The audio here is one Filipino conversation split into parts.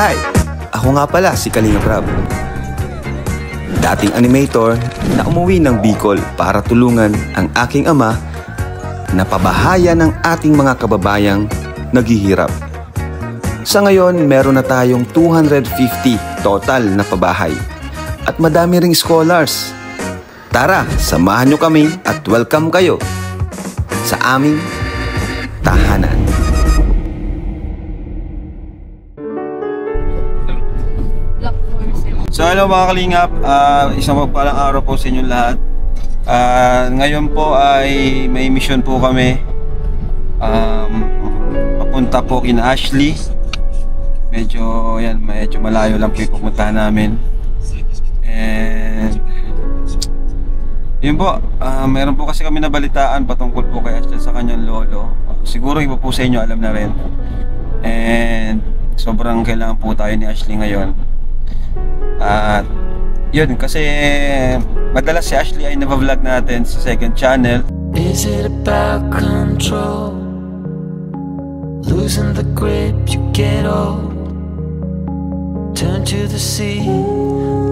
Hi! Ako nga pala si Kalingap Rab, dating animator na umuwi ng Bicol para tulungan ang aking ama na pabahaya ng ating mga kababayang naghihirap. Sa ngayon, meron na tayong 250 total na pabahay at madami ring scholars. Tara, samahan nyo kami at welcome kayo sa aming tahanan. So hello mga kalingap, isang magpalang araw po sa inyong lahat. Ngayon po ay may mission po kami. Papunta po kina Ashley. Medyo malayo lang po yung pupuntahan namin. And yun po, meron po kasi kami nabalitaan patungkol po kay Ashley sa kanyang lolo. Siguro iba po sa inyo alam na rin. And sobrang kailangan po tayo ni Ashley ngayon. At yun, kasi madalas si Ashley ay nava-vlog natin sa second channel. Is it about control? Losing the grip, you get old. Turn to the sea,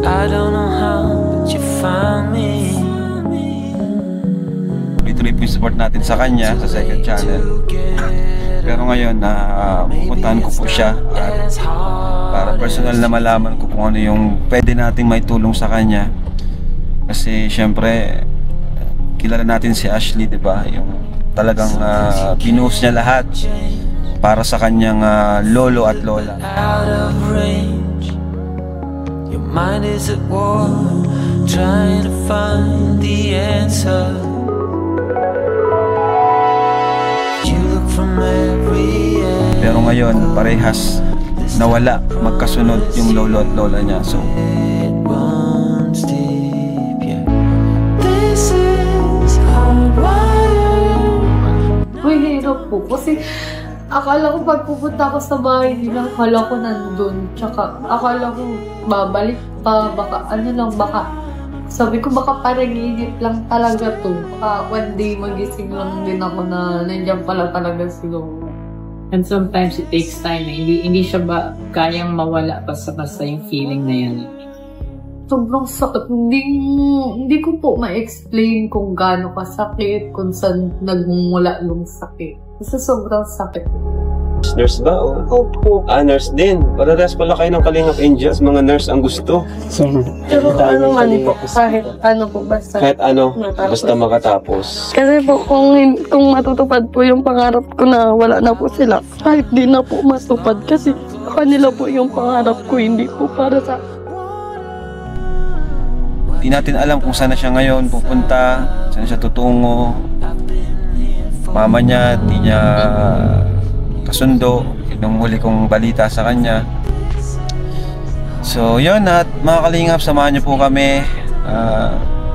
I don't know how, but you found me. Tuloy po yung support natin sa kanya sa second channel. Pero ngayon, pupuntahan ko po siya at para personal na malaman ko kung ano yung pwede nating may tulong sa kanya. Kasi syempre, kilala natin si Ashley, diba? Yung talagang binuhos niya lahat para sa kanyang lolo at lola. Out of range, your mind is at war, trying to find the answer. You look from every end. Pero ngayon, parehas nawala, magkasunod yung lolo at lola niya. So It runs deep, yeah. This is hard water. Uy, hirap po. Kasi akala ko pag pupunta ako sa bahay nila, akala ko nandun. Tsaka akala ko babalik pa, baka sabi ko baka parang init lang talaga to. One day magising lang din ako na nandiyan pala talaga si Lolo. And sometimes it takes time. Hindi siya ba kayang mawala basta-basta yung feeling na yan. Sobrang sakit. Hindi ko po ma-explain kung gaano kasakit, kung saan nagmumula yung sakit. Kasi sobrang sakit. Nurse ba? Opo. Nurse din. Parehas pala kayo ng Kalingap Angels. Mga nurse ang gusto. Pero ano man po, kahit ano po, basta. Kahit ano, matapos. basta makatapos. Kasi po, kung matutupad po yung pangarap ko na wala na po sila, kahit di na po matupad kasi kanila po yung pangarap ko, hindi po para sa... di natin alam kung saan na siya ngayon pupunta, saan siya tutungo. Mama niya, di niya kasundo nung huli kong balita sa kanya. So yun, at mga kalingap, samahan niyo po kami.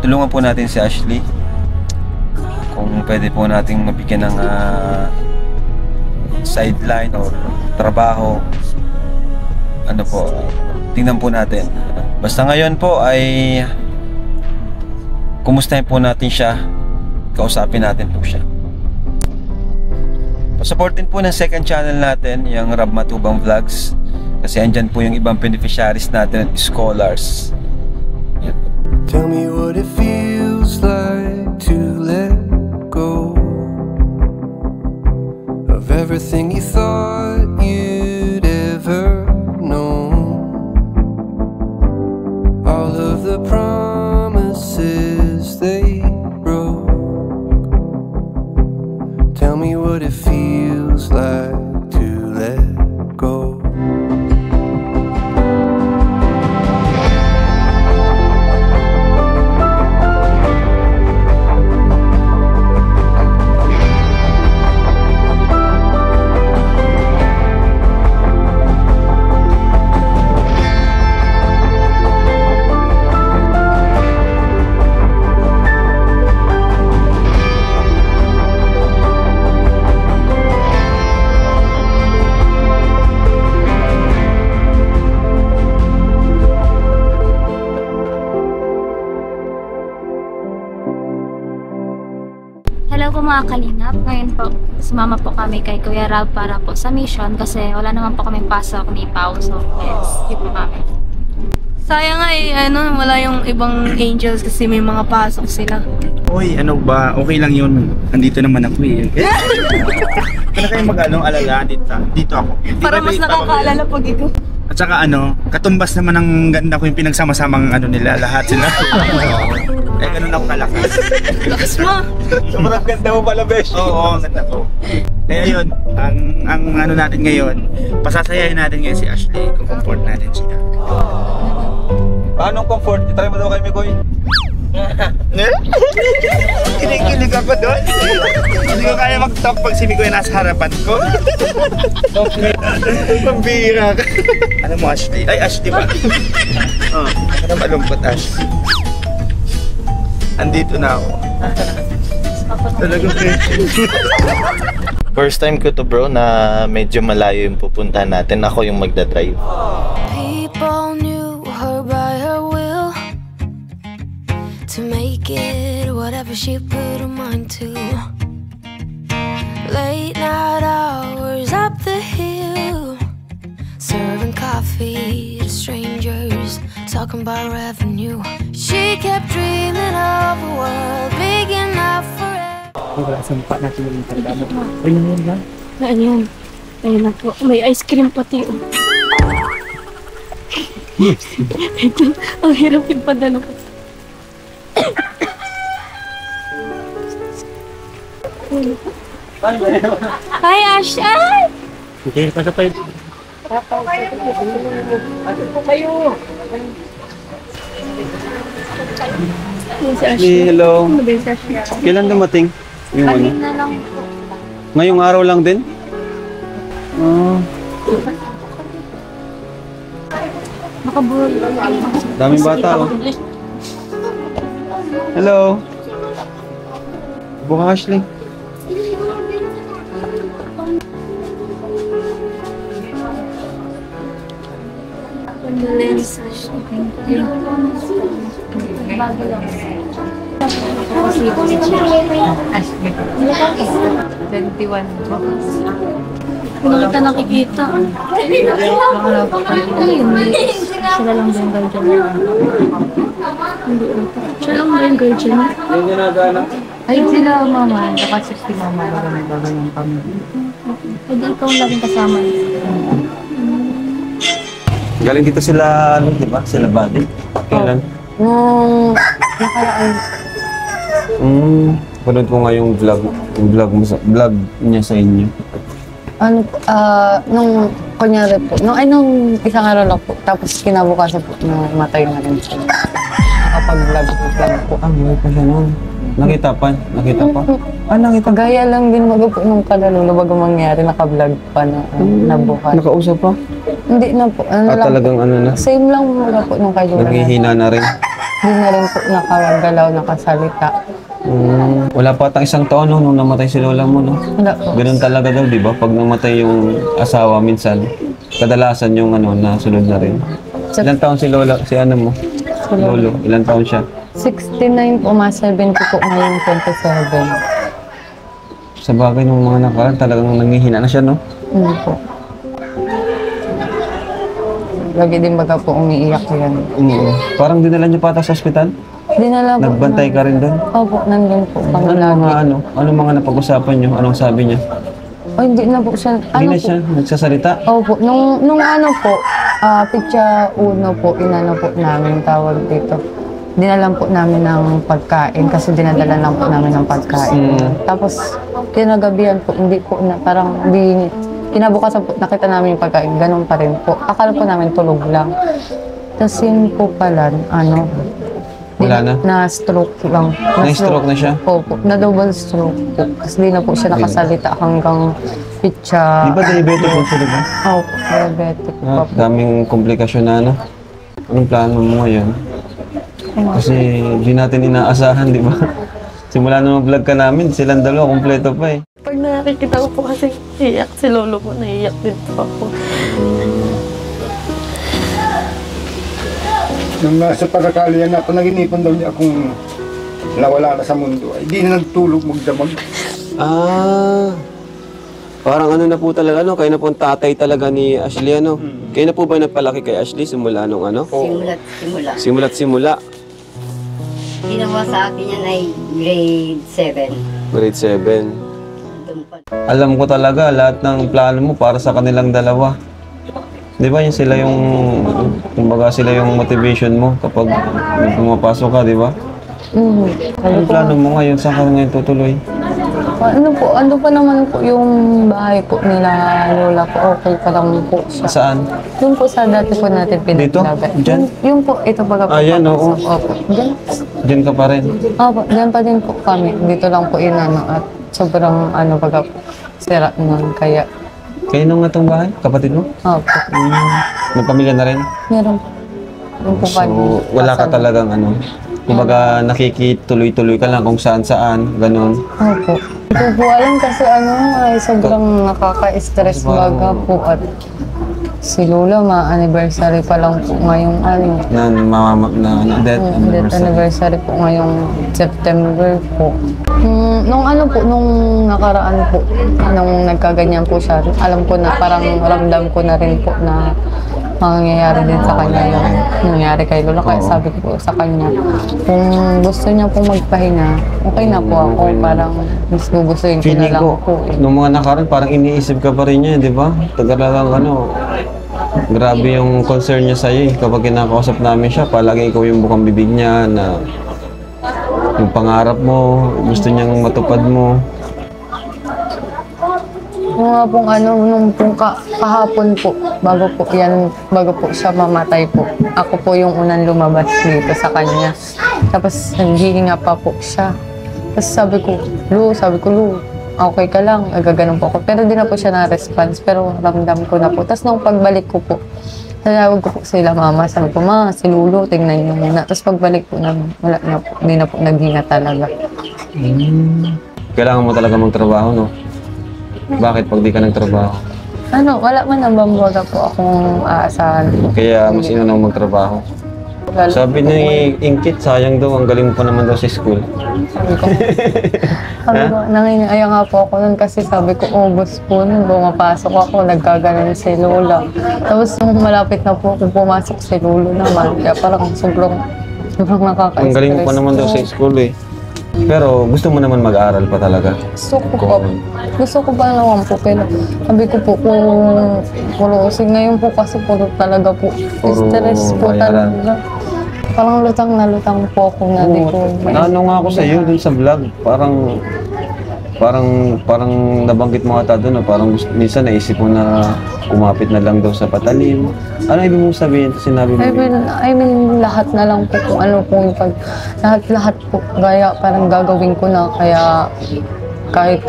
Tulungan po natin si Ashley. Kung pwede po nating mabigyan ng sideline o trabaho, ano po, tingnan po natin. Basta ngayon po ay kumustahin po natin siya, kausapin natin po siya. Supportin po ng second channel natin, yung Rab Matubang Vlogs, kasi andyan po yung ibang beneficiaries natin at scholars. Yan. Tell me what it feels like to let go of everything you thought you'd ever known. All of the promises they broke. Tell me what it feels like to let go. Hello po mga kalingap. Ngayon po, sumama po kami kay Kuya Rab para po sa mission kasi wala naman po kaming pasok ni Pao. So, yes, yun po kami. Sayang nga wala yung ibang angels kasi may mga pasok sila. Uy, ano ba? Okay lang yun. Andito naman ako eh. Ano kayo alala dito ako. Para mas nakakaalala pag ikaw. At saka katumbas naman ng ganda ko yung pinagsama-samang nila, lahat sila. Eh, ganun ako kalakas. Lakas mo! Sobrang ganda mo pala, Besh. Oo, ganda ko. Eh, ayun, ang natin ngayon, pasasayahin natin ngayon si Ashley, comfort natin siya. Anong comfort? Itry mo daw kay Mikoy. Kinikilig ako doon. Hindi ko kaya mag-talk pag si Mikoy nasa harapan ko. Pambira ka. Ano mo, Ashley? Ay, Ashley ba? Ano malungkot, Ashley? Andito na ako. Talagang First time ko to, bro, na medyo malayo yung pupuntahan natin. Ako yung magdadrive. People knew her by her will to make it whatever she put her mind to. Late night hours up the hill, serving coffee to strangers, talking about revenue. She kept dreaming of a world big enough for everyone. Wala, sampa natin yung tanda mo. Ayun yun lang. Ayan. Ayun na po. May ice cream pati. Ito, ang hirap yung padalo ko. Hi, Ash! Ay! Okay, pasapay. Hello. Kailan dumating? Yung ano? Kanina lang po. Ngayong araw lang din? Makabul. Daming bata oh. Hello. Buka Ashley. Condolence, Ash. Thank you. Bago lang. Ashley. 21 po. Hindi kita nakikita. Hindi. Sila lang din guardian. Hindi. Siya lang ba yung guardian? Ay, sila mama. Saka 60 mama. Bago kami. Pwede ikaw laging kasama. Galing dito sila, di ba? Sila Buddy. Kailan? Nakaraan. Panood ko nga yung vlog niya sa inyo. Nung kunyari po, nung isang araw lang po, tapos kinabukasan po, matay na rin siya. Nakapag-vlog po. May pa siya nun. Nakita pa? Nakita? Gaya lang din bago po nung kalalo, bago mangyari, naka-vlog pa na nabuhay. Nakausap pa? Hindi na po. Talagang na? Same lang mga po nung kay Jura. Naghihina na rin? Hindi na rin po nakagalaw, nakasalita. Wala pa atang isang taon nung namatay si lola mo, no? Wala po. Ganun talaga daw, di ba? Pag namatay yung asawa minsan, kadalasan yung nasunod na rin. Ilan taon si lola, si mo? Lolo, ilan taon siya? 69 po, mga 70 po ngayon, 27. Sa bagay ng mga nakaraan, talagang nanghihina na siya, no? Hindi po. Lagi din baga po umiiyak yan. Parang dinala niyo pa ata sa ospital? Dinala po. Nagbantay ka rin doon? Opo, nandun po. Ano mga napag-usapan niyo? Anong sabi niya? Hindi na po siya. Hindi na siya nagsasalita? Opo, nung po, pitsa uno po, inano po namin tawag dito. Dinalan po namin ng pagkain kasi dinadala lang po namin ng pagkain. Tapos, kinagabihan po, hindi po na, parang hindi, kinabukasan po, nakita namin yung pagkain, ganun pa rin po. Akala po namin tulog lang. Tapos yun po pala, wala na? Na-stroke lang. Na-stroke na siya? Opo, na-double stroke po. Kasi di na po siya nakasalita hanggang pitsa. Di ba diabetic po siya, diba? Opo, diabetic pa po. Daming komplikasyon na, Anong plano mo ngayon? Kasi di natin inaasahan, di ba? Simula na mag-vlog ka namin, silang dalawa, kompleto pa eh. Pag nakikita ko po kasi iyak si lolo ko, naiyak din po ako. Nung nasa pagkakalian na, panaginipan daw niya akong nawala na sa mundo, ay di na nagtulog magdamag. Parang ano na po talaga, ano, kayo na po ang tatay talaga ni Ashley, ano? Kayo na po ba nagpalaki kay Ashley simula nung ano? Simula't Simula. Ginawa sa akin yan ay grade 7. Grade 7. Alam ko talaga, lahat ng plano mo para sa kanilang dalawa. Di ba, yun sila yung, kumbaga sila yung motivation mo kapag pumapasok ka, di ba? Anong plano mo ngayon? Saan ka ngayon tutuloy? Ano pa naman po yung bahay po nila lola ko. Okay pa lang po siya. Saan? Doon po sa dati po natin pinaglaban. Dito? Diyan? Yung po, ito baga po. Ayan, oo. Opo. Diyan? Diyan ka pa rin? Opo, diyan pa din po kami. Dito lang po inano at sobrang baga po, sira nun. Kaya, kayo nung nga itong bahay? Kapatid mo? opo. May pamilya na rin? Meron po. Yung po So, wala ka talagang ano? Kumbaga nakikituloy-tuloy ka lang kung saan-saan, ganun. Opo. Hindi po alam kasi ay sobrang nakaka-stress baga po at si Lola ma-anniversary pa lang po ngayong Na death anniversary po ngayong September po. Nung nakaraan po, nung nagkaganyan po siya, alam ko na parang ramdam ko na rin po na mangyayari din sa kanya yung nangyari kay Lola. Kaya sabi ko po sa kanya, kung gusto niya pong magpahinga, okay na po ako. Parang gustuhin ko na lang po. Nung mga nakaraan, parang iniisip ka pa rin niya, di ba? Tagalagang grabe yung concern niya sa'yo. Kapag kinakausap namin siya, palagi ikaw yung bukang bibig niya na yung pangarap mo, gusto niyang matupad mo. Yung nga pong nung pong kahapon po, bago po siya mamatay po. Ako po yung unang lumabas dito sa kanya. Tapos naghihinga pa po siya. Tapos sabi ko, Lu, okay ka lang, agaganon po ako. Pero di na po siya na-response, pero ramdam ko na po. Tapos nung pagbalik ko po, tinawag ko po sila mama, sabi ko, ma, si Lulu, tingnan niyo muna. Tapos pagbalik po, wala na po, di na po naghinga talaga. Kailangan mo talaga magtrabaho, no? Bakit pag di ka nagtrabaho? Wala man ang bambaga po akong aasahan. Kaya mas inanaw magtrabaho. Sabi ni Inkit, sayang daw, ang galing mo pa naman daw sa school. Sabi ko, nangingiaya nga po ako nun kasi sabi ko, August po nun, bumapasok ako, nagkaganon si Lola. Tapos nung malapit na po ako pumasok si Lolo naman, kaya parang sobrang nakaka-stress. Ang galing mo pa naman daw sa school eh. Pero gusto mo naman mag-aaral pa talaga? Gusto ko pa naman po, pero sabi ko po kasi ngayon po kasi puro talaga po stress po talaga. Parang lutang na lutang po ako na di ko. Ano nga ako sa iyo dun sa vlog, parang nabanggit mo ata doon, parang minsan naisip mo na kumapit na lang daw sa patalim. Ano ibig mong sabihin? Sinabi mo? I mean, lahat na lang po kung ano po yung lahat po, gaya parang gagawin ko na, kaya kahit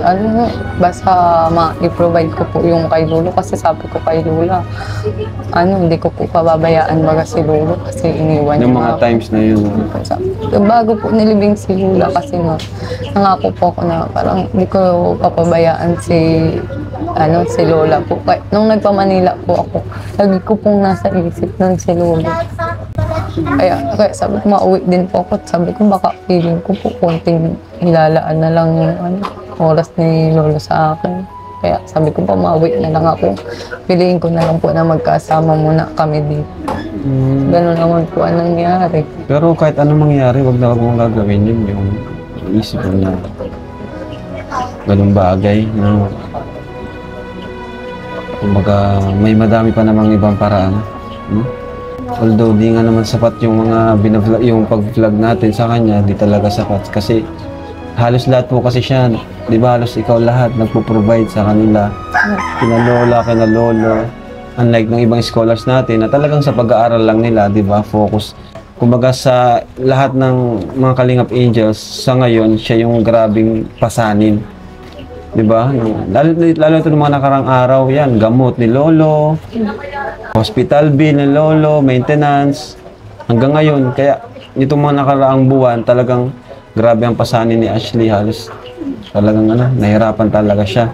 basta ma-provide ko po yung kay Lolo kasi sabi ko kay Lola, hindi ko po pababayaan baga si Lolo kasi iniwan niya. Yung mga times na yun. Bago po nilibing si Lola kasi nangako po ako na parang hindi ko papabayaan si Lola po. Nung nagpa-Manila po ako, lagi ko pong nasa isip nun si Lola. Kaya sabi ko mauwi din po ako. Sabi ko baka feeling ko po konting hilalaan na lang yung oras ni Lolo sa akin. Kaya sabi ko pa mauwi na lang ako. Piliin ko na lang po na magkasama muna kami dito. Ganun naman po ang nangyari. Pero kahit anong mangyari, wag na wag mong gagawin yun. Yung isip mo na ganung bagay. Kumbaga may madami pa namang ibang paraan. Although di nga naman sapat yung mga yung pag-vlog natin sa kanya, di talaga sapat kasi halos lahat po kasi siya, di ba, halos ikaw lahat nagpo-provide sa kanila, kina Lola, kina Lolo. Unlike ng ibang scholars natin na talagang sa pag-aaral lang nila, di ba, focus. Kumbaga sa lahat ng mga Kalingap Angels, sa ngayon, siya yung grabing pasanin. Di ba? Lalo ito ng mga nakarang araw, yan, gamot ni Lolo, hospital bill ni Lolo, maintenance, hanggang ngayon. Kaya itong mga nakaraang buwan, talagang grabe ang pasanin ni Ashley, halos talagang nahirapan talaga siya.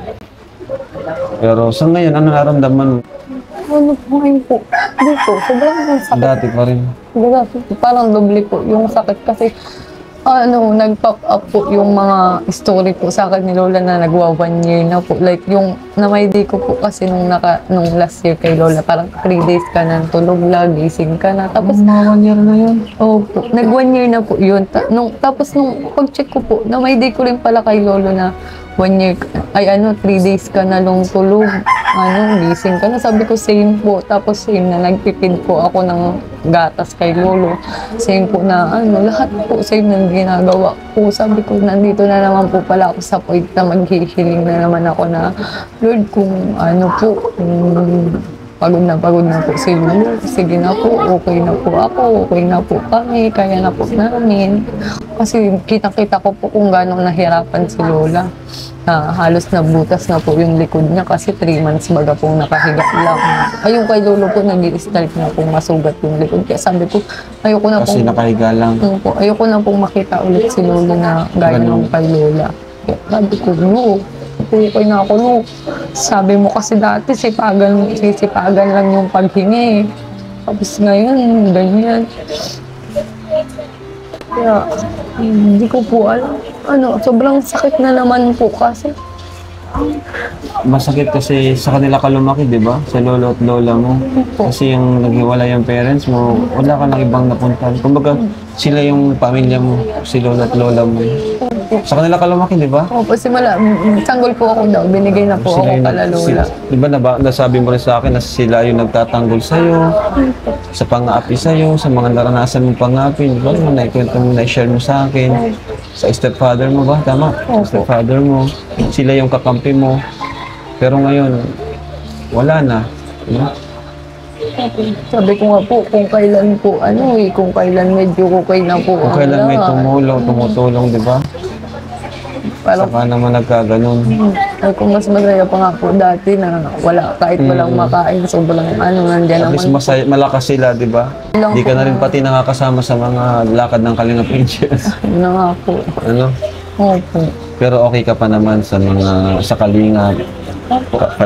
Pero sa ngayon, ano naramdaman mo? Ano po ngayon po? Dito, sobrang sakit. Dati pa rin. Parang doble po yung sakit kasi Nag-pop up po yung mga story po sa akin ni Lola na nagwa 1 year na po. Like yung namaydi ko po kasi nung last year kay Lola, parang 3 days ka na tulog lang, gising ka na. Tapos mga 1 year na yun. Opo, nag 1 year na po yun. Tapos nung pag-check ko po, namaydi ko rin pala kay Lolo na 1 year, 3 days ka na lang tulog, gising ka na. Sabi ko, same po. Tapos same na, nagpipid po ako ng gatas kay Lolo. Same po na, lahat po same na ginagawa ko. Sabi ko, nandito na naman po pala ako sa point na maghihiling na naman ako na, Lord, kung pagod na po si Lolo. Sige na po, okay na po ako, okay na po kami, kaya na po namin. Kasi kita-kita ko po kung gano'ng nahirapan si Lola. Halos nabutas na po yung likod niya kasi 3 months baga pong nakahiga lang. Ayun kay Lolo po, nag-i-start na pong masugat yung likod. Kaya sabi ko, ayoko na kasi nakahiga lang. Ayoko na pong makita ulit si Lolo na gaya ng kay Lola. Kaya sabi ko, no. Okay na ako, no. Sabi mo kasi dati, sisipagan lang yung paghingi. Tapos ngayon, ganyan. Kaya, hindi ko po alam. Sobrang sakit na naman po kasi. Masakit kasi sa kanila ka lumaki, di ba? Sa lolo at lola mo. Kasi yung naghiwala yung parents mo, wala ka nang ibang napuntahan. Kumbaga, sila yung pamilya mo, si lolo at lola mo. Sa kanila ka lumaki, di ba? Opo, sanggol po ako daw. Binigay na po ako kala lola. Di ba nasabi mo rin sa akin na sila yung nagtatanggol sa'yo, sa pang-aapi sa'yo, sa mga naranasan mong pang-aapi. Di ba? Naikwento mo, na-share mo sa akin. Sa stepfather mo ba? Tama? Stepfather mo. Sila yung kakampi mo. Pero ngayon, wala na. Diba? Sabi ko nga po, kung kailan po, kung kailan medyo okay na po. Kung kailan may tumutulong, di ba? Saka naman nagkaganon. Ay, kung mas masaya pa nga po dati na kahit walang makain, sobrang nandiyan naman. At least malakas sila, di ba? Di ka na rin pati nakakasama sa mga lakad ng Kalingap Angels. Nga po. Opo. Pero okay ka pa naman sa Kalingap,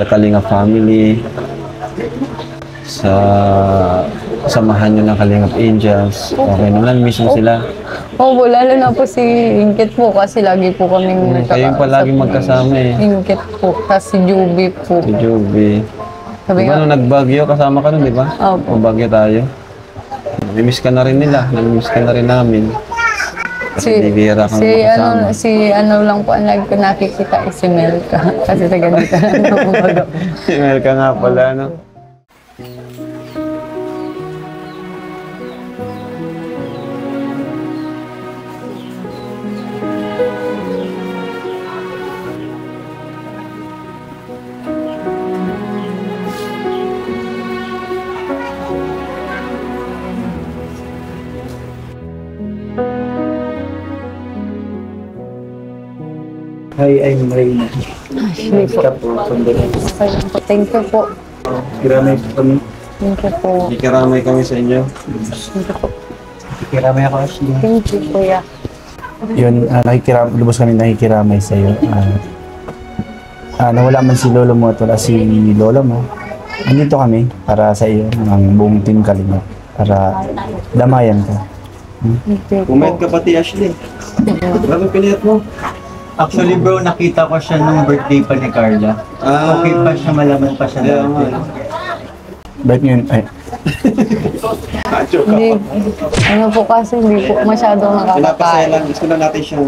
Kalingap family, sa samahan nyo ng Kalingap Angels. Okay naman, miss mo sila. Opo, lalo na po si Ingkit po kasi lagi po kaming kayong palagi magkasama eh. Ingkit po, tapos si Juby po. Si Juby. Diba nung nagbagyo, kasama ka nun, di ba? Opo. O bagyo tayo. Namimiss ka na rin nila, namimiss ka na rin namin. Kasi bibihira kang makasama. Si lang po ang lagi ko nakikita si Melka. Kasi taga dito lang umaga. Si Melka nga pala, no? Hi, I'm Reyna. Ashley po. Okay lang po. Thank you po. Kiramay po kami. Thank you po. Ikiramay kami sa inyo. Thank you po. Kiramay ako, Ashley. Thank you, kuya. Yun, lubos kami nakikiramay sa iyo. Nawala man si lolo mo at wala si lola mo. Andito kami para sa iyo, ng buong team Kalingap. Para damayan ka. Kumain ka pati, Ashley. Grabe piniyat mo. Actually bro, nakita ko siya nung birthday pa ni Carla. Okay pa siya, malaman pa siya dati. Ba't yun? Ay. Hindi, po kasi hindi po masyadong Pinapasaya nakakakain. lang. Gusto lang natin siyang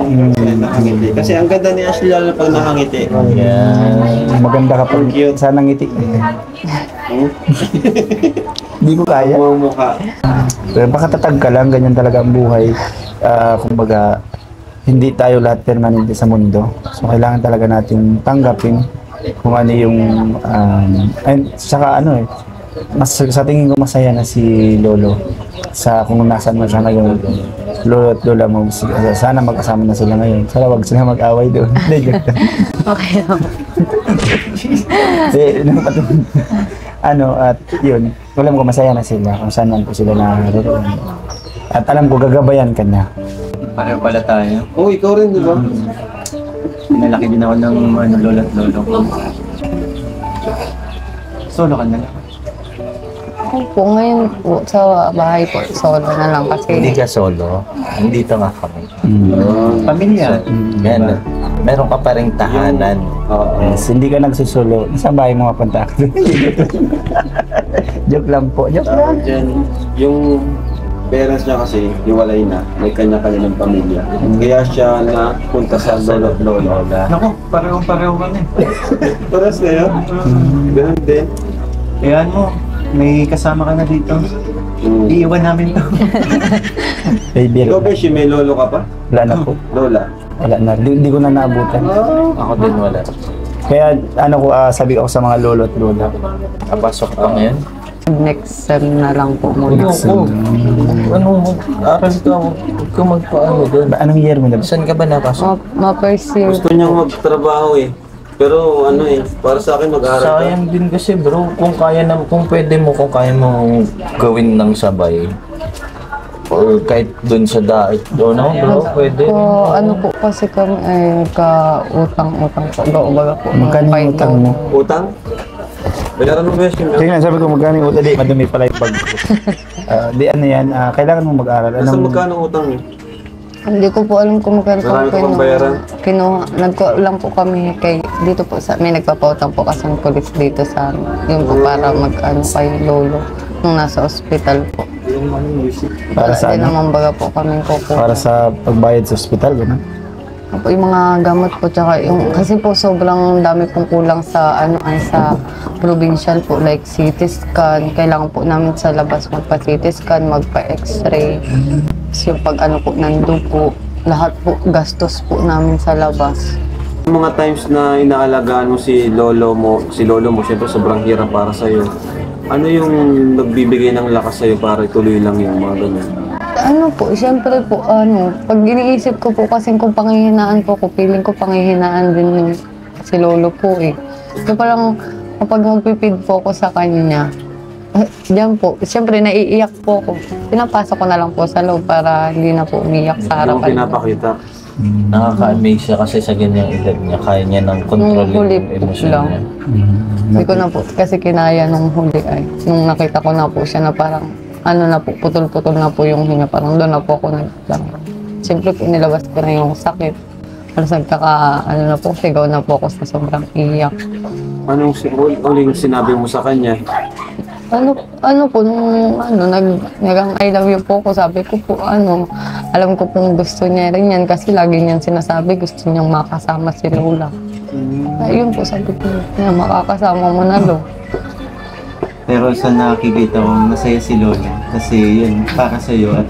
nakangiti. Kasi ang ganda ni Ashley lalo pag nakangiti. Maganda ka pag sana ngiti. Hindi ko kaya. Mukha. Pero pakatatag ka lang, ganyan talaga ang buhay. Kumbaga, hindi tayo lahat permanente sa mundo. So, kailangan talaga natin tanggapin kung ano yung... saka sa tingin ko masaya na si Lolo sa kung nasaan mo siya ngayon. Lolo at Lola mo, sana magkasama na sila ngayon. Sana wag sila mag-away doon. Okay naman. At yun, alam ko masaya na sila kung saan man po sila naroon. At alam ko gagabayan ka na. Pareho pala tayo. Oo, ikaw rin, di ba? Pinalaki din ako ng lolo at lolo ko. Solo ka na lang. Po, ngayon po sa bahay po, solo na lang kasi... Hindi ka solo. Nandito nga kami. Pamilya. Yan. Meron ka pa ring tahanan. Yes, hindi ka nagsusulo. Sa bahay mo mapunta ka. Joke lang po. Joke lang. Yung parents niya kasi hiwalay na, may kanya-kanya ng pamilya. Kaya siya napunta sa lolo at lola. Naku, parehong-pareho kami. Paras kayo? Ganun din. Ayan mo, may kasama ka na dito. Iiwan namin to. Ikaw ba may lolo ka pa? Wala na po. Lola? Wala na. Di ko na naabutan. Ako din wala. Kaya sabi ko sa mga lolo at lola. Kapasok ka ngayon? Next sem na lang po muna. Aral ka, huwag ka magpaano doon. Anong year mo na? Saan ka ba napasok? Ma-first year. Gusto niyang magtrabaho eh. Pero para sa akin mag-aaral ka. Sayang din kasi bro, kung pwede mo, kung kaya mo gawin ng sabay. Or kahit dun sa daet. Bro, pwede. Ano po kasi kami ka-utang-utang po. Baga po. Magkano yung utang mo? Utang? Bayaran mo ba yung Tingnan, sabi ko magkano yung utang. Di, madumi pala yung bag ko. Di ano yan, kailangan mo mag-aaral. Nasa magkano utang niyo? Hindi ko po alam kung magkano po Marami ka bang bayaran? Nagko-lang po kami dito po may nagpapautang po kasi ng police dito sa yun po para mag-ano kay lolo nung nasa ospital po. Para sa Hindi naman baga po kami kukuha. Para sa pagbayad sa ospital, gano'n? Po, yung mga gamot po tsaka yung kasi po sobrang dami pong kulang sa sa provincial po like CT scan. Kailangan po namin sa labas magpa-CT scan, magpa-X-ray. Yung pag po ng dugo, lahat po gastos po namin sa labas. Mga times na inaalagaan mo si lolo mo, syempre sobrang hirap para sa iyo. Ano yung nagbibigay ng lakas sa iyo para ituloy lang yung mga ganyan? Ano po, syempre po, pag iniisip ko po kasi kung panghihinaan po ko, feeling ko panghihinaan din yung si lolo po eh. So parang kapag magpipid po ko sa kanya, diyan po, syempre naiiyak po ko. Pinapasok ko na lang po sa loob para hindi na po umiyak sa harapan. Yung pinapakita. Nakaka-amaze siya kasi sa ganyang edad niya, kaya niya nang kontrolin yung emosyon niya. Hindi ko na po kasi kinaya nung huli ay, nung nakita ko na po siya na parang na po, putol-putol na po yung hinga. Parang doon na po ako siyempre po nilabas ko na yung sakit. Parang na po, sigaw na po ako sa sobrang iyak. Anong uling sinabi mo sa kanya? Ano po, nung nagang I love you po ako, sabi ko po, alam ko pong gusto niya rin yan kasi lagi niyan sinasabi, gusto niyang makasama si Lola. Ayun po, sabi ko, makakasama mo na, Lo. Pero sa nakikita ko, masaya si Lola. Kasi yun, para sa'yo at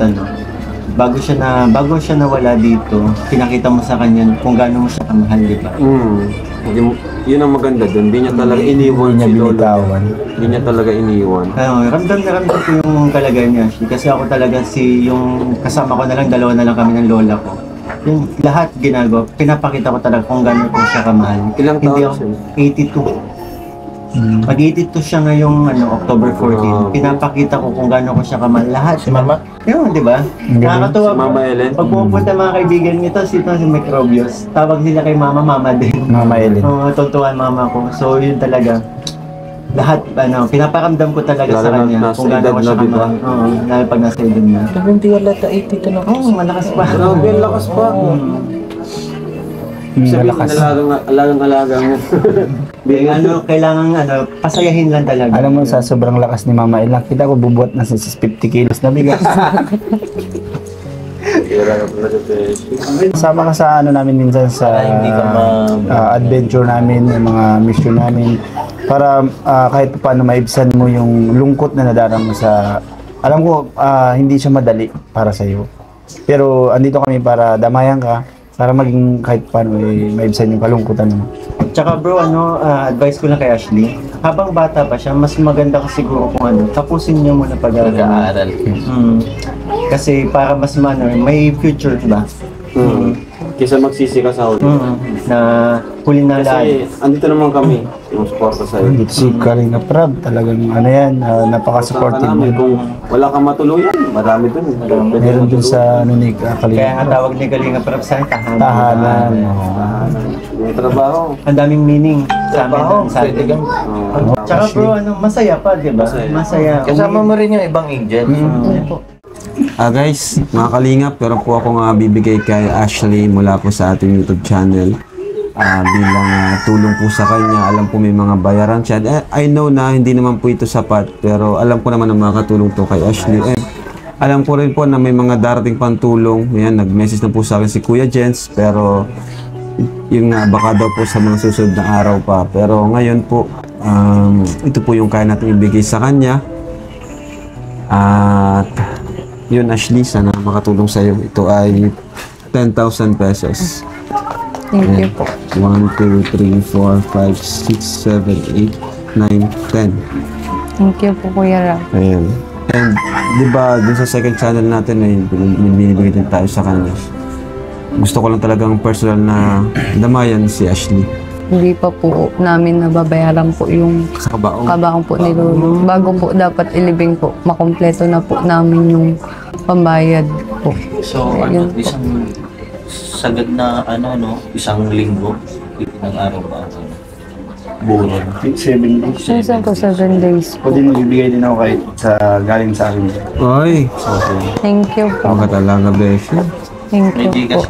bago siya nawala dito, pinakita mo sa kanya kung gaano mo siya kamahal, di ba? Yun ang maganda doon. Hindi niya talaga iniwan si Lola. Hindi niya talaga iniwan. Ramdam ko yung kalagayan niya. Kasi ako talaga yung kasama ko na lang, dalawa na lang kami ng lola ko. Yung lahat ginagawa, pinapakita ko talaga kung gaano ko siya kamahal. Ilang taon siya? 82. Mag-82 siya ngayong October 14. Pinapakita ko kung gaano ko siya kamahal. Lahat. Si Mama? Yun, di ba? Nakakatuwa. Si Mama Ellen? Pag pupunta mga kaibigan nito, si Microbios, tawag nila kay Mama din. Mama Ellen. Tuntuan mama ko. So yun talaga. Lahat, pinaparamdam ko talaga sa kanya kung gaano ko siya kamahal. Lalo pag nasa edad na. Pero hindi halata 82 na ako. Malakas pa. Grabe, lakas pa. Sabihin, alagang-alaga mo. Kailangan pasayahin lang talaga. Alam mo, sa sobrang lakas ni Mama Ellen, kita ko bubuhat na 50 kilos na bigas. Sama ka sa namin minsan sa adventure namin, yung mga mission namin. Para kahit paano maibsan mo yung lungkot na nadarama sa... Alam ko, hindi siya madali para sa'yo. Pero andito kami para damayan ka, para maging kahit paano maibsan yung kalungkutan mo. Tsaka bro, advice ko lang kay Ashley, habang bata pa siya, mas maganda ka siguro kung tapusin niyo muna pag-aaral. Kasi para mas may future ba? Kaysa magsisi ka sa huli. Na huli na lahat. Kasi andito naman kami, yung suporta sa'yo. Dito si Kalinga Prab, talagang napaka-supportive. Kung wala kang matuluyan, marami dun. Meron dun sa Kalinga. Kaya nga tawag ni Kalinga Prab sa tahanan. Tahanan. May trabaho. Ang daming meaning sa amin. Tsaka bro, masaya pa, di ba? Masaya. Kasama mo rin yung ibang angels. Guys, mga kalingap, pero po ako nga bibigay kay Ashley mula po sa ating YouTube channel. Bilang tulong po sa kanya. Alam po may mga bayaran siya. I know na hindi naman po ito sapat, pero alam ko naman na makakatulong to kay Ashley. And alam ko rin po na may mga darating pang tulong. Yan, nag-message na po sa akin si Kuya Jens, pero yung baka daw po sa mga susunod na araw pa. Pero ngayon po, ito po yung kaya natin ibigay sa kanya. At yun, Ashley, sana makatulong sa iyo. Ito ay 10,000 pesos. Thank you po. 1, 2, 3, 4, 5, 6, 7, 8, 9, 10. Thank you po, Kuya Rab. Ayan. And, di ba, dun sa second channel natin, ay binibigay din tayo sa kanya. Gusto ko lang talagang personal na damayan si Ashley. Hindi pa po namin nababayaran po yung kabaong po ni Lolo. Bago po dapat ilibing po, makompleto na po namin yung pambayad po. So, isang sagad na isang linggo, ng araw ba? Buwan. 7 days. Minsan po 7 days po. Pwede magbibigay din ako kahit galing sa akin. Oy! Thank you po. Baka talaga, Beshi. Thank you po.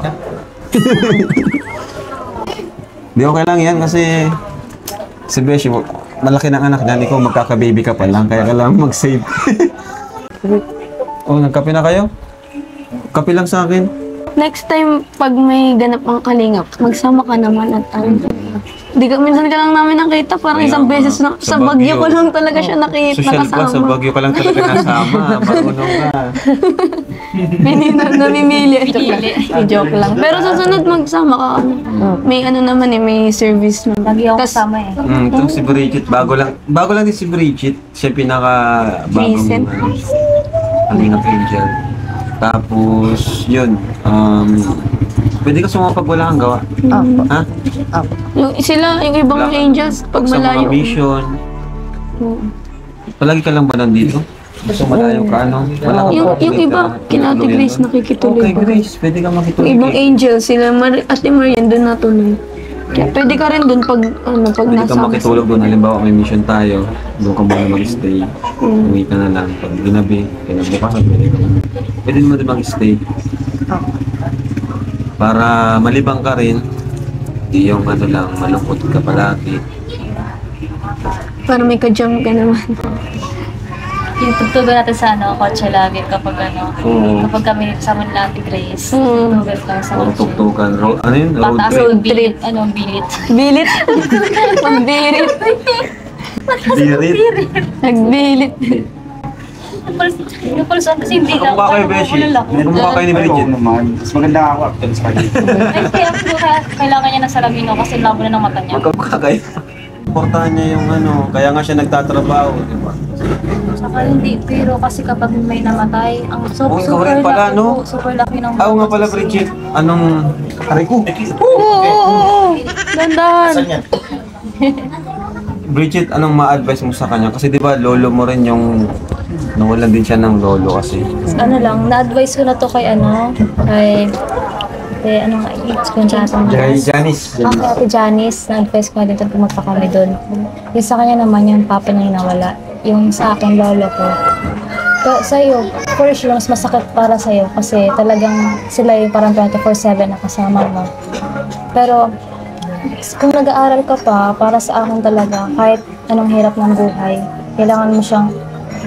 Di okay lang yan kasi si Beshi, malaki ng anak niyan. Ikaw magkaka-baby ka pa lang, kaya kailangan mag-save. Oh, nagkape na kayo? Kape lang sa akin. Next time, pag may ganap ang kalingap, magsama ka naman at minsan ka lang namin nakita, parang isang beses na, sa Baguio ko lang talaga siya nakita, Social nakasama. Sa Baguio ka lang talaga nasama, marunong ka. Namimili. Joke lang. Pero sa sunod magsama ka. May naman may service mo. Lagi ako kasama Itong si Bridget, bago lang din si Bridget. Siya pinaka-bagong Kalingap Angel. Tapos, yun, pwede ka sumama pag wala kang gawa. Ha? Yung ibang angels, pag malayo. Sa mga mission. Palagi ka lang ba nandito? Gusto malayo ka, Yung iba, kinati Grace nakikituloy. Okay, Grace, pwede ka makituloy. Yung ibang angels, sila Ate Marian, doon natuloy. Kaya pwede ka rin doon pag pwede ka makitulog doon. Halimbawa, may mission tayo, doon ka muna mag-stay. Uwi ka na lang. Pag ginabi, kinabukasan, pwede mo din mag-stay. Para malibang ka rin, di yung malungkot ka palagi. Para may ka-jam ka naman. Yung tugtugan natin sa kotse lagi kapag kapag kami sama nila Ate Grace. Tugtugan lang sa kotse. Tugtugan. Ano yun? Road trip. Bilit. Bilit? Pagbirit. Birit? Nagbilit. Yung pulson kasi hindi ka. Kamukha kayo, Beshi. Kamukha kayo ni Bridget. Mas maganda nga ako after sa kanya. Ay, kaya kailangan niya ng salabino kasi labo na ng mata niya. Magkamukha kayo. Portahan niya yung kaya nga siya nagtatrabaho, di ba? Saka hindi, pero kasi kapag may namatay, ang super rin pala, laki po, super laki ng nga pala, Bridget. Anong... Aray ko! Oo! Dandahan! Bridget, anong ma-advise mo sa kanya? Kasi di ba lolo mo rin yung... Nawalan din siya ng lolo kasi. Na-advise ko na to kay Janice. Ate Janice, na-advise ko na dito pumunta kami doon. Yung sa kanya naman, yung papa niya yung nawala. Yung sa akin, lolo ko. Pero sa'yo, for sure, mas masakit para sa'yo kasi talagang sila yung parang 24/7 na kasama mo. Pero kung nag-aaral ka pa, para sa akin talaga, kahit anong hirap ng buhay, kailangan mo siyang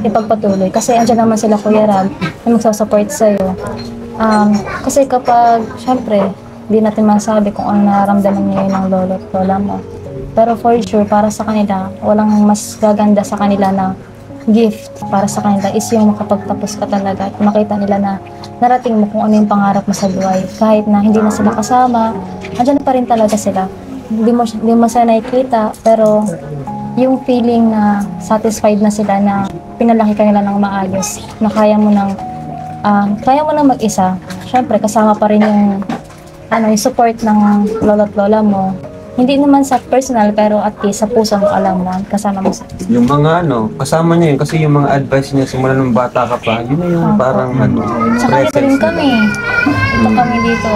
ipagpatuloy. Kasi andyan naman sila Kuya Rab na magsasupport sa'yo. Kasi kapag, syempre, di natin masabi kung ano nararamdaman ngayon ng lolo at lola mo. Pero for sure, para sa kanila, walang mas gaganda sa kanila na gift para sa kanila is yung makapagtapos ka talaga at makita nila na narating mo kung ano yung pangarap mo sa buhay. Kahit na hindi na sila kasama, andyan pa rin talaga sila. Hindi mo sila nakikita, pero yung feeling na satisfied na sila na pinalaki ka nila ng maayos, na kaya mo nang mag-isa. Syempre, kasama pa rin yung support ng lolo at lola mo. Hindi naman sa personal, pero at least sa puso mo alam mo, kasama mo sa... Yung mga kasama niya yun, kasi yung mga advice niya simula ng bata ka pa, yun na yung parang Saka dito rin kami. Dito kami dito.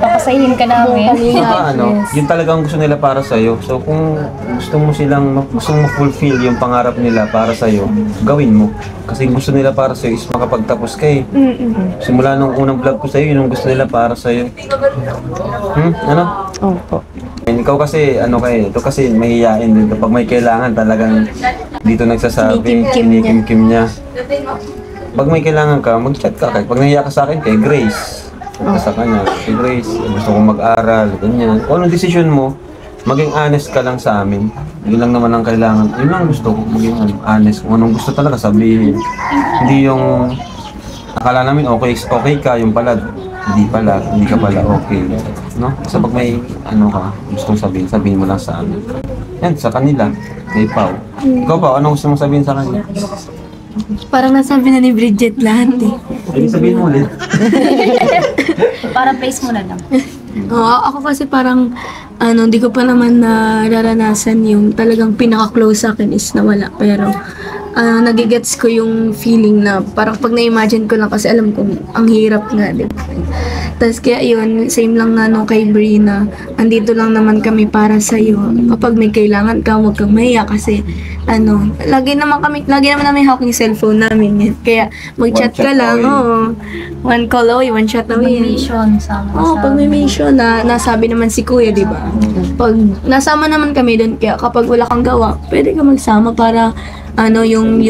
Papasahin ka namin. Saka yun talagang gusto nila para sa'yo. So kung gusto mo fulfill yung pangarap nila para sa'yo, gawin mo. Kasi gusto nila para sa'yo is makapagtapos ka eh. Simula nung unang vlog ko sa'yo, yun ang gusto nila para sa'yo. Ano? Opo. Ikaw kasi, ito kasi mahihiyain din. Kapag may kailangan talagang dito nagsasabi, kinikim-kim niya. Pag may kailangan ka, mag-chat ka. Pag nahiya ka sa akin, kay Grace. Sa kanya, kay Grace, gusto kong mag-aral, ganyan. Kung anong desisyon mo, maging honest ka lang sa amin. Yun lang naman ang kailangan. Yun lang gusto ko, maging honest. Kung anong gusto talaga sabihin. Hindi yung akala namin okay ka, yung pala, hindi ka pala okay. No? Kasi pag may gustong sabihin mo lang sa amin. Yan, sa kanila, kay Pao. Ikaw pa, anong gusto mong sabihin sa kanila? Parang nasabi na ni Bridget lahat eh. Pwede sabihin mo ulit. Para place mo na lang. Ako kasi parang, di ko pa naman nararanasan yung talagang pinaka-close sa akin is nawala. Pero, nagigets ko yung feeling na parang pag na-imagine ko lang kasi alam ko ang hirap nga, di ba? Tapos kaya yun, same lang nga nung kay Bri na andito lang naman kami para sa'yo. Kapag may kailangan ka, huwag kang mahiya kasi lagi naman namin hawak yung cellphone namin yan. Kaya mag-chat ka lang, one call away, one chat away. Pag may mission, sama. Pag may mission nasabi naman si Kuya, di ba? Pag nasama naman kami doon, kaya kapag wala kang gawa, pwede ka magsama para yung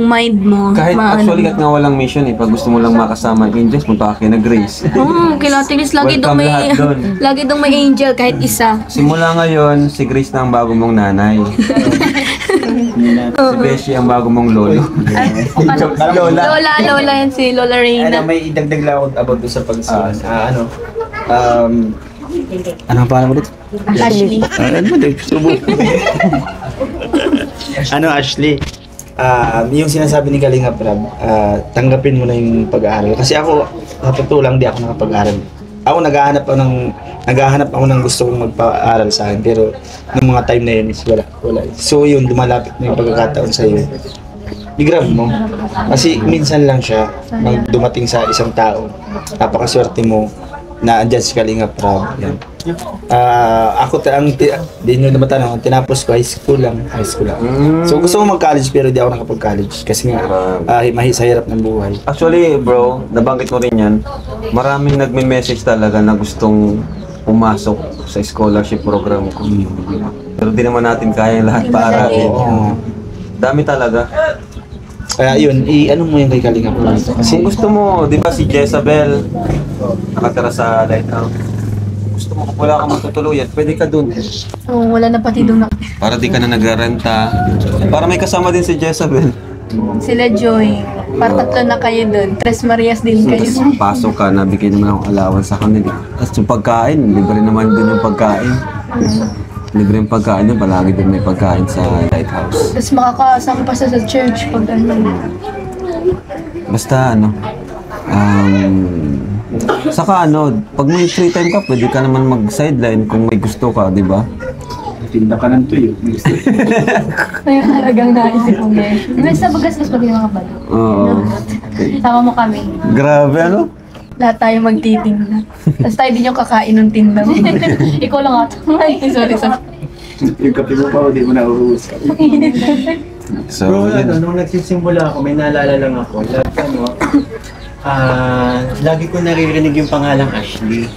mind mo. Kahit actually kahit nga walang mission pag gusto mo lang makasama ang angels, punta ka kay na Grace. Kila Tigris lagi daw may angel kahit isa. Simula ngayon, si Grace na ang bago mong nanay. Si Beshi ang bago mong lolo. Lola yan si Lola Reyna. May idagdag lang ako about sa pagsulat. Ano ang pangalan mo dito? Ashley. Ashley, yung sinasabi ni Kalinga Prab, tanggapin mo na yung pag-aaral. Kasi ako, sa totoo lang, di ako nakapag-aaral. Ako naghahanap ako ng gusto kong magpa-aral sa akin. Pero, nung mga time na yun is wala. So yun, lumalapit na yung pagkakataon sa iyo. I-grab mo. Kasi minsan lang siya, dumating sa isang tao. Napakaswerte mo na andyan si Kalinga Prab. Yan. Ako di nyo naman tanong, tinapos ko high school lang. So gusto ko mag-college pero di ako nakapag-college kasi nga sa hirap ng buhay. Actually bro, nabanggit mo rin yan, maraming nagme-message talaga na gustong pumasok sa scholarship program ko. Pero di naman natin kaya lahat para. Dami talaga. Kaya yun, ano mo yung kay Kalinga Prab? Kasi gusto mo, di ba si Jezabel, nakatira sa Lighthouse. Gusto mo, kung wala kang matutuluyan, pwede ka dun. Wala na pati doon. Para di ka na nagrarenta. Para may kasama din si Jezabel. Sila Joy. Para tatlo na kayo doon. Tres Marias din kayo. Pasok ka, nabigyan naman akong allowance sa kanila. Tapos yung pagkain, libre naman din yung pagkain. Libre yung pagkain yun, palagi din may pagkain sa Lighthouse. Tapos makakasama pa sa church pag Basta saka pag may free time ka, pwede ka naman mag-sideline kung may gusto ka, di ba? Tinda ka ng tuyo. Kaya talagang naisip mo ngayon. Basta bagastos pag yung mga balo. Oo. Sama mo kami. Grabe, lahat tayo magtitinda. Tapos tayo din yung kakain ng tinda mo. Ikaw lang ata. Sorry. Yung kape mo pa, hindi mo na uubos ka. So, nung nagsisimula ako, may naalala lang ako. Lagi ko naririnig yung pangalang Ashley.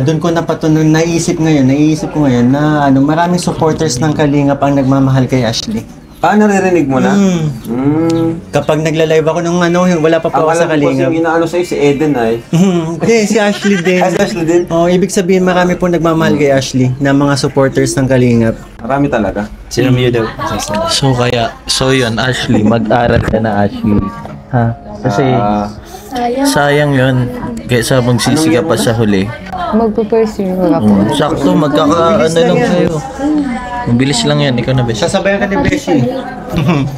Doon ko naisip ko ngayon na maraming supporters ng Kalingap ang nagmamahal kay Ashley. Naririnig mo na? Kapag nagla-live ako nung wala pa ako sa Kalingap. Yung inaano sa'yo, si Eden ay. Hindi, si Ashley din. Si Ashley din? Ibig sabihin marami po nagmamahal kay Ashley na mga supporters ng Kalingap. Marami talaga. Sino mo yun daw? So yun, Ashley, mag-aral ka na, Ashley. Ha? Kasi sayang yun. Kaysa magsisiga pa sa huli. Magpupursue ako. Sakto, magkakaano lang sa'yo. Mabilis lang yan, ikaw na Beshi. Sasabayan ka ni Beshi.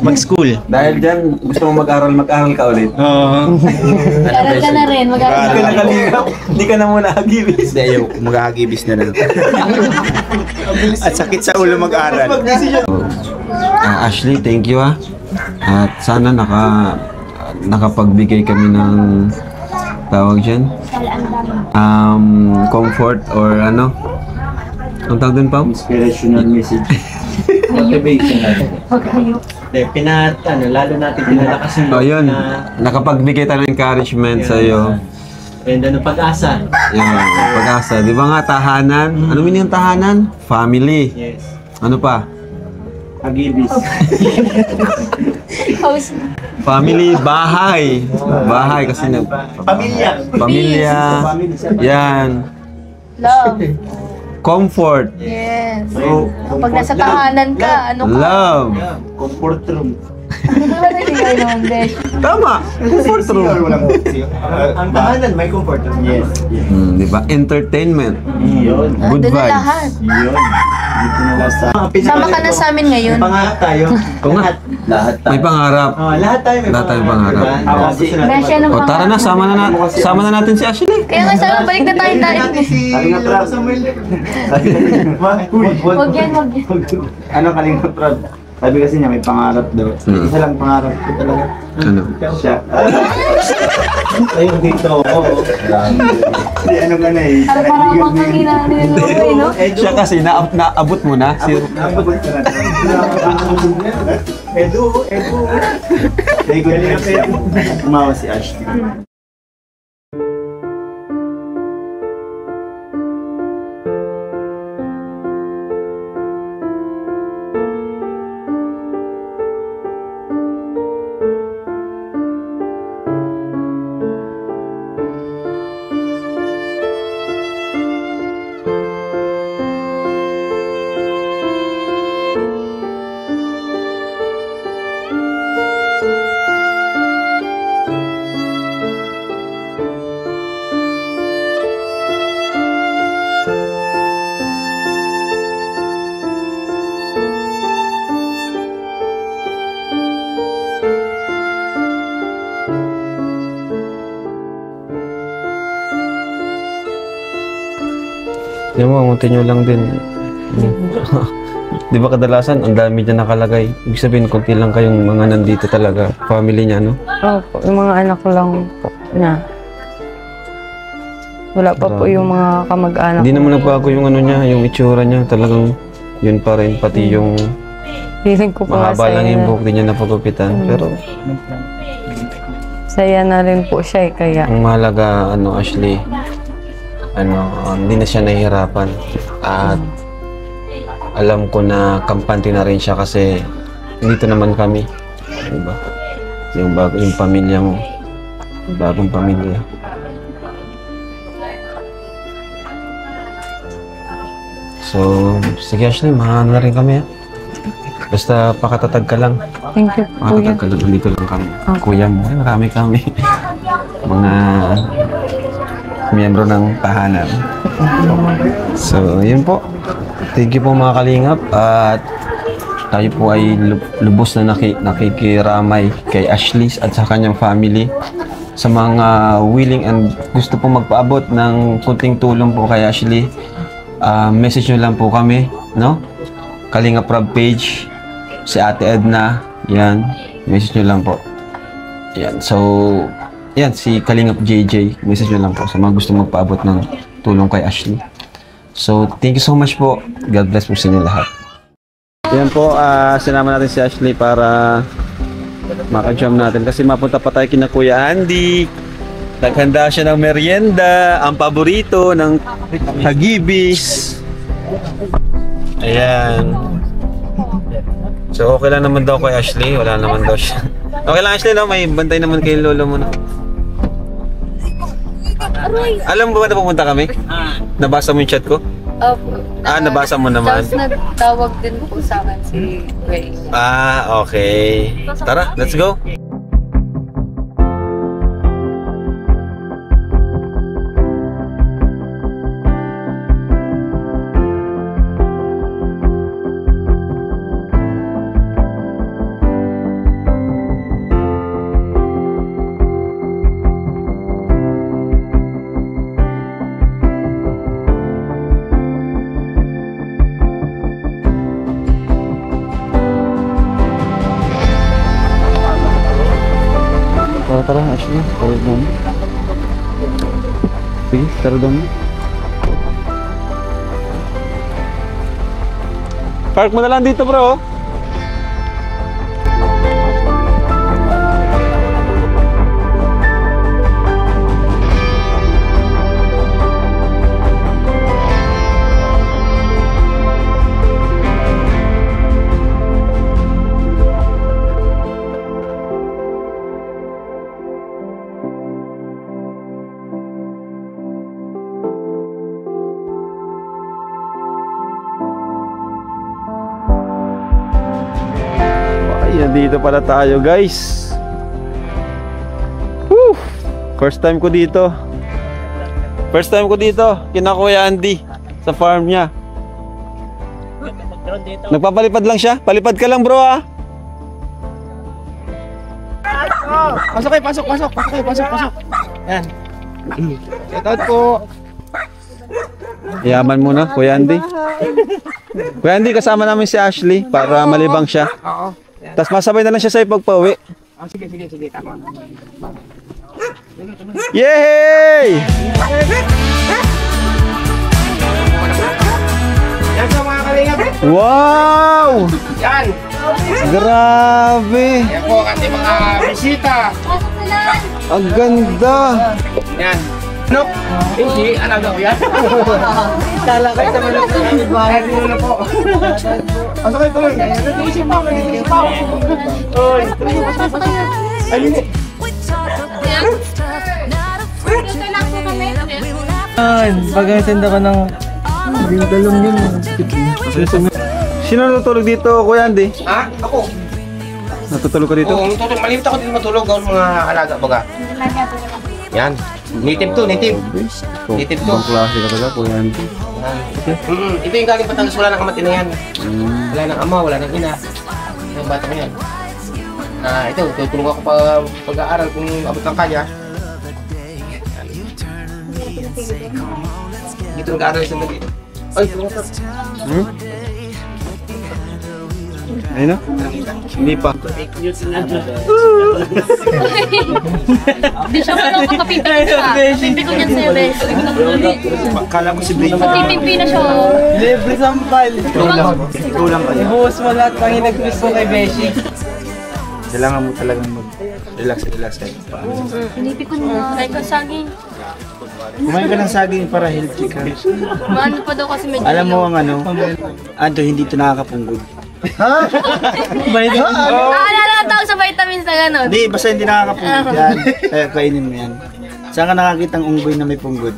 Mag-school. Dahil dyan, gusto mo mag-aral ka ulit. Mag-aral ka na rin, mag-aral ka na rin. Hindi ka na muna hagibis. Hindi, yung mag-hagibis na lang. At sakit sa ulo mag-aral. Ashley, thank you At sana nakapagbigay kami ng tawag dyan, comfort or Ang tawag din, Pao? Inspirational message. Motivation. Lalo natin pinalakas yung Oh, yun. Nakapagbigay tayo ng encouragement sa'yo. And pag-asa. Yan, pag-asa. Di ba nga, tahanan? Ano meaning yung tahanan? Family. Yes. Ano pa? Agibis. Family, bahay. Bahay kasi na... Pamilya. Pamilya. Yan. Love. Comfort. Yes. Kapag nasa tahanan ka, ano ka? Love. Comfort room. Tama. Comfort room. Ang tahanan may comfort room. Yes. Di ba? Entertainment. Yun. Good Andun na vibes. lahat. Yun. Sama ka na sa amin ngayon. May pangarap tayo. Kung nga. Lahat tayo. May pangarap. Lahat tayo may Lahat tayo pangarap. Besya ng O tara na, sama na natin si Ashley. Kaya nga sabi, balik na tayo tayo. Wag yan. Ano Kalingap Rob? Sabi kasi niya may pangarap daw. Isa lang pangarap ko talaga. Ano? Siya. Ayun dito. Hindi, ano ka na eh. Parang makakina nilulukoy, no? Siya kasi, naabot mo na. Naabot ko na. Edu. Very good news. Umawa si Ashley. Yan mo, amutin nyo lang din. Di ba kadalasan, ang dami dyan nakalagay. Ibig sabihin, konti lang kayong mga nandito talaga. Family niya, no? Opo, yung mga anak ko lang po na. Wala pa po yung mga kamag-anak. Hindi naman nagbago yung ano niya, yung itsura niya. Talagang yun pa rin, pati yung Feeling ko po mahaba lang yung buhok, di niya napagupitan. Pero saya na rin po siya eh, kaya. ang mahalaga, Ashley, hindi na siya nahihirapan. At alam ko na kampante na rin siya kasi dito naman kami. Diba? Yung pamilya mo. Bagong pamilya. So, sige Ashley, mahal na rin kami. Basta pakatatag ka lang. Thank you, Kuya. Pakatatag ka lang, dito lang kami. Kuya mo, marami kami. Mga miyembro ng tahanan. So, yun po. Thank you po mga kalingap. At tayo po ay lubos na nakikiramay kay Ashley at sa kanyang family. Sa mga willing and gusto po magpaabot ng kunting tulong po kay Ashley, message nyo lang po kami, no? Kalingap Rob page, si Ate Edna, yan, message nyo lang po. Yan, so, yan, si Kalingap JJ, message nyo lang po sa mga gusto magpaabot ng tulong kay Ashley. So, thank you so much po. God bless po sa inyo lahat. Yan po, sinama natin si Ashley para maka-jam natin kasi mapunta pa tayo kina Kuya Andy. Naghanda siya ng merienda, ang paborito ng Hagibis. Ayan. So, okay lang naman daw kay Ashley. Wala naman daw siya. Okay lang Ashley, no? May bantay naman kay lolo mo na. Alam mo ba na pupunta kami? Nabasa mo yung chat ko? Opo. Nabasa mo naman. Tapos nagtawag din po sa akin si Ray. Okay. Tara, let's go. Tara, Ashley. Tara doon. Sige, tara doon. Park mo na lang dito, bro. Dito pala tayo, guys. Woo! First time ko dito. Kina Kuya Andy sa farm niya. Nagpapalipad lang siya. Palipad ka lang, bro, ha. Pasok kayo, pasok. Yan. Shout out po. Yaman muna, Kuya Andy. Kuya Andy, kasama namin si Ashley para malibang siya. Oo. Tapos masabay na lang siya sa'yo pagpauwi. Sige, tama. Yay! Yan sa mga kalingap. Wow! Yan. Grabe! Yan po kasi mga bisita. Ang ganda! Yan. Ano? Hindi, alaga ko yan. Kala kayo sa manok na bahay. Dito na po. Pasok kayo tuloy. Nag-iisip pa ako. Uy. Ayun eh. Pag-attend ako ng dalong yun. Sino natutulog dito, Kuya Andy? Ha? Ako. Natutulog ka dito? Oo, natutulog. Malimit ako dito matulog. Gawin mga alaga baga. Yan. Native to. Native to. Ibang klase ka talaga, Kuya Andy. Ito yung galing Batangas. Wala nang kamati na yan. Wala nang ama, wala nang ina. Yung bata mo yan. Ito, tutulong ako pag-aaral kung abot ng kaya. Dito nag-aaral sa nag-aaral. Ay, tulong ka. Ayun na? Hindi pa. Di siya manong makapipin siya. Pipi ko niyan sa'yo, Besh. Kala ko si Bray. Magpipipi na siya. Libre sampal. Ikaw lang kaya. Ibuhos mo lahat pang inag-miss mo kay Beshi. Kailangan mo talagang mag-relax kayo. Pinipi ko na. Try ka saging. Kumain ka ng saging para healthy ka. Maano pa daw kasi medyo. Alam mo ang hindi ito nakakapunggod. Ha? Vitamin. Naalala ang tawag sa vitamins na gano'n. Hindi, basta hindi nakakapunggod yan. Kaya kainin mo yan. Saan ka nakakita ang unggoy na may punggod?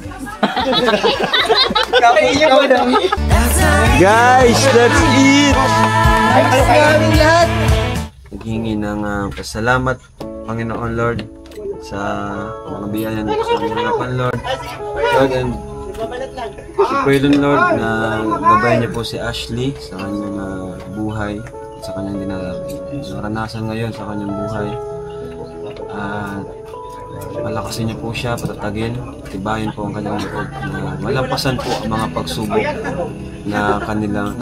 Guys, that's it! lahat! Naghingi ng pasalamat, Panginoon Lord, sa mga biyaya ng Panginoon Lord. Lord, and pray Lord na gabayan niyo po si Ashley sa kanyang buhay, sa kanyang naranasan ngayon sa kanyang buhay. At palakasin niyo po siya, patatagin, tibayin po ang kanyang loob na malampasan po ang mga pagsubok na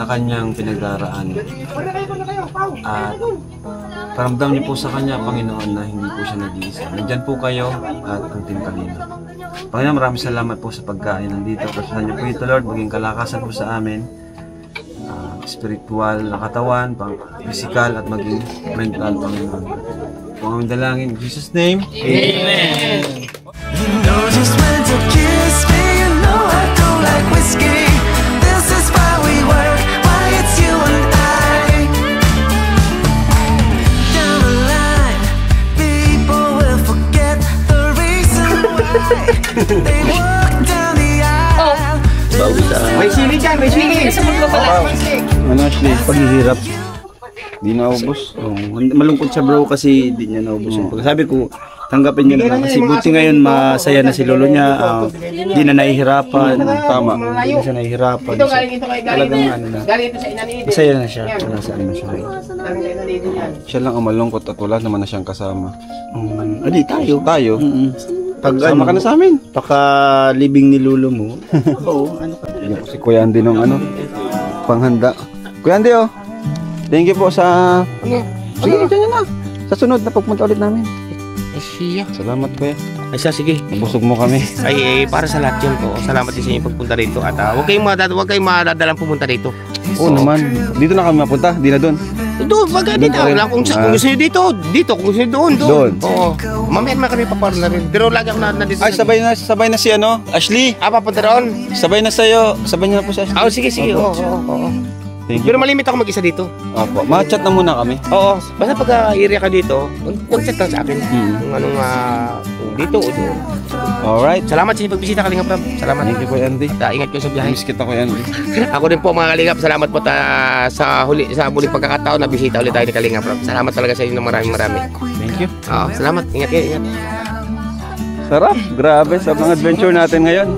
kanyang pinagdaraan. At paramdam niyo po sa kanya, Panginoon, na hindi po siya nag-iisa. Nandyan po kayo at ang Team Kalinga. Panginoon, maraming salamat po sa pagkain nandito. Pagkasahan niyo po ito, Lord, maging kalakasan po sa amin. Spiritual na katawan, physical at maging mental, Panginoon. Kung ang dalangin, in Jesus' name, Amen! You know just when to kiss me, you know I don't like whiskey. This is why we work, why it's you and I. Down the line, people will forget the reason why they walk down the aisle. May sili dyan, may sili! Ano, Ashley? Paghihirap. Di naubos. Malungkot siya bro kasi di niya naubos yung pagkasabi ko. Tanggapin niyo naman kasi buti ngayon masaya na si lolo niya. Di na nahihirapan. Tama. Di na siya nahihirapan. So, talagang masaya na siya. Wala sa ano siya. Siya lang ang malungkot at wala naman na siyang kasama. Adi, tayo. Pag sama ka na sa amin. Paka-libing ni lolo mo. Oo, ano ka. Si Kuya Andy nung panghanda. Kuya Andy, thank you po sa... Sige, dyan na. Sa sunod na pagpunta ulit namin. Salamat, Kuya. Ay siya, sige. Busog mo kami. Ay, para sa lahat yun po. Salamat din sa inyong pagpunta rito. At huwag kayong madadalang pumunta rito. Oo naman. Dito na kami mapunta, di na doon. Doon, baga dito. Kung gusto nyo dito, kung gusto nyo doon. Oo. Mamaya naman kami paparla rin. Pero lagi ako nandito. Ay, sabay na si Ashley. Papunta doon? Sabay na sa'yo. Sabay na po si Ashley. Sige. Oo. Pero malimit ako mag-isa dito. Opo. Ma-chat na muna kami. Oo. Basta pag area ka dito, mag-chat lang sa akin. Kung anong dito o doon. Alright. Salamat sa pagbisita, Kalingap Rab. Salamat. Thank you, Kuya Andy. Ingat kayo sa biyahe. Miss kita, Kuya Andy. Ako din po, mga Kalingap. Salamat po sa muling pagkakataon na bisita ulit tayo ni Kalingap Rab. Salamat talaga sa inyo ng maraming. Thank you. Salamat. Ingat kayo. Sarap. Grabe sa mga adventure natin ngayon.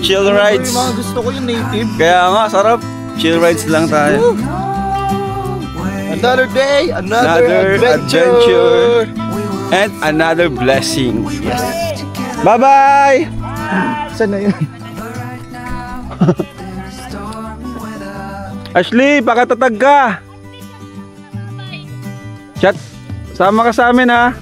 Chill rides. Gusto ko yung native. Kaya nga, sarap. Chill rides lang tayo. Another day, another adventure. And another blessing. Yes. Bye-bye! Saan na yun? Ashley, pakatatag ka! Chat, sama ka sa amin ha.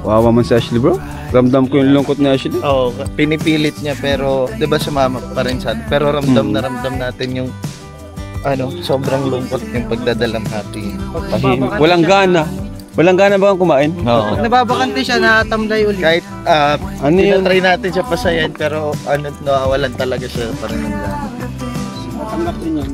Wawa man si Ashley, bro. Ramdam ko yung lungkot ni Ashley. Oo, pinipilit niya pero 'di ba sumama pa rin siya. Pero ramdam na ramdam natin yung sobrang lungkot yung pagdadalamhati. Walang gana. Walang gana ba kang kumain? Oo. Pag nababakante siya, natamlay ulit. Kahit try natin siya pasayan pero nawawalan talaga siya pa rin ng gana. Matanggap din yan.